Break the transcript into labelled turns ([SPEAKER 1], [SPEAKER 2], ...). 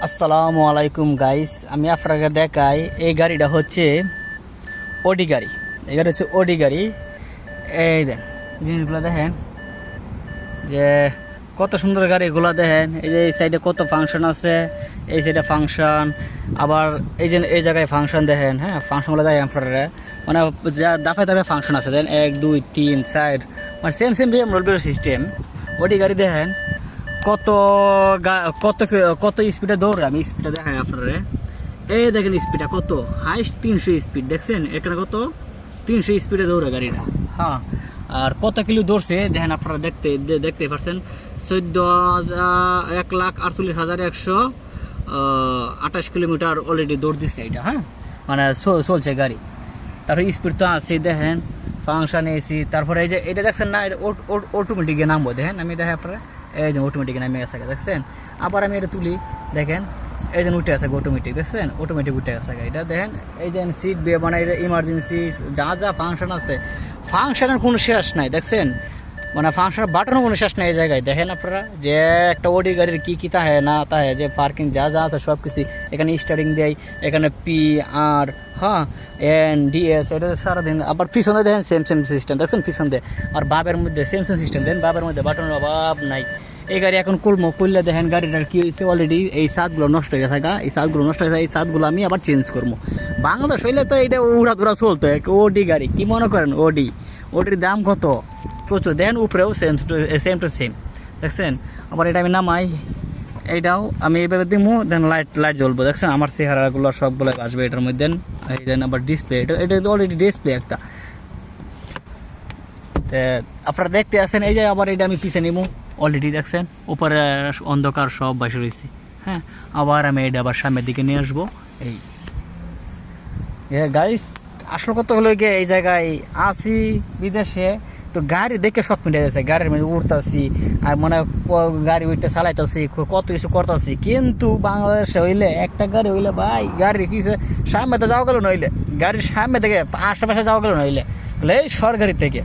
[SPEAKER 1] আসসালামু আলাইকুম গাইস, আমি আপনাকে দেখাই এই গাড়িটা হচ্ছে ওডি গাড়ি। এই গাড়ি হচ্ছে ওডি গাড়ি। এই দেন জিনিসগুলো দেখেন যে কত সুন্দর গাড়িগুলো দেখেন। এই যে এই সাইডে কত ফাংশন আছে, এই সাইডে ফাংশন, আবার এই যে এই জায়গায় ফাংশন দেখেন। হ্যাঁ, ফাংশনগুলো দেখেন আপনারা, মানে যা দাফে দাফে ফাংশন আছে। দেন 1 2 3 4, মানে সেম রোলবের সিস্টেম। ওডি গাড়ি দেখেন কত কত কত স্পিডে দৌড়ে। আমি স্পিডটা দেখাই আপনারা। এই দেখেন স্পিডটা কত, হাইস্ট 300 স্পিড। দেখছেন এখানে কত 300 স্পিডে দৌড়ে গাড়িটা। হ্যাঁ, আর কত কিলো দৌড়ছে দেখেন আপনারা, দেখতে পাচ্ছেন 1,48,128 কিলোমিটার অলরেডি দৌড় দিচ্ছে এটা। হ্যাঁ, মানে চলছে গাড়ি। তারপরে স্পিড তো আছে দেখেন, ফাংশন এসি। তারপরে এই যে এটা দেখছেন না, এটা অটোমেটিক নামবো। দেখেন আমি দেখেন আপনারা, এই যে অটোমেটিক নামে গেছে, দেখছেন। আবার আমি এটা তুলি, দেখেন এই যে উঠে আছে অটোমেটিক, দেখছেন অটোমেটিক উঠে আছে এটা। দেখেন এই যে সিট বে, মানে ইমার্জেন্সি যা ফাংশন আছে, ফাংশনের কোনো শেষ নাই। দেখছেন, মানে ফাংশনের বাটনও কোনো শেষ নাই এই জায়গায়। দেখেন আপনারা যে একটা ওডি গাড়ির কি তাহে না তাহে, যে পার্কিং যা আছে সব কিছু এখানে স্টার্টিং দেয়। এখানে PR, হ্যাঁ, NDS, এটা সারাদিন। আবার পিছনে দেখেন সেম সিস্টেম, দেখছেন পিছন দিয়ে। আর বাবের মধ্যে সেম সিস্টেম দেন, বাবের মধ্যে বাটনের অভাব নাই। এই গাড়ি এখন করলে দেখেন গাড়িটার কি হয়েছে, অলরেডি এই সাতগুলো নষ্ট হয়ে গেছে। এই সাতগুলো নষ্ট হয়ে গেছে, এই সাতগুলো আমি আবার চেঞ্জ করবো। বাংলাদেশ হইলে তো এটা উড়া চলতো। ওডি গাড়ি কি মনে করেন, ওডির দাম কত প্রচুর। দেখেন উপরেও সেম টু সেম, দেখছেন। আবার এটা আমি নামাই, এইটাও আমি এইভাবে দিমু, দেন লাইট জ্বলবো। দেখছেন আমার চেহারাগুলো সবগুলো আসবে এটার মধ্যে। এই দেন আবার ডিসপ্লে, এটা অলরেডি ডিসপ্লে একটা। আপনারা দেখতে আছেন, এই যে আবার এটা আমি পিছিয়ে নিবো অলরেডি। দেখছেন উপরে অন্ধকার সব বসে রয়েছে। হ্যাঁ, আবার আমি এটা আবার সামনের দিকে নিয়ে আসবো। এই গাইস, আসল কথা হলো গিয়ে এই জায়গায় আছি বিদেশে, তো গাড়ি দেখে সব মিটে যাচ্ছে। গাড়ির মধ্যে উঠতেছি আর মানে গাড়ি উঠতে চালাইতেছি, কত কিছু করতেছি। কিন্তু বাংলাদেশে হইলে একটা গাড়ি হইলে ভাই, গাড়ির পিছিয়ে সামনে তো যাওয়া গেল নইলে, গাড়ির সামনে থেকে আশেপাশে যাওয়া গেল নইলে এই সরকারি থেকে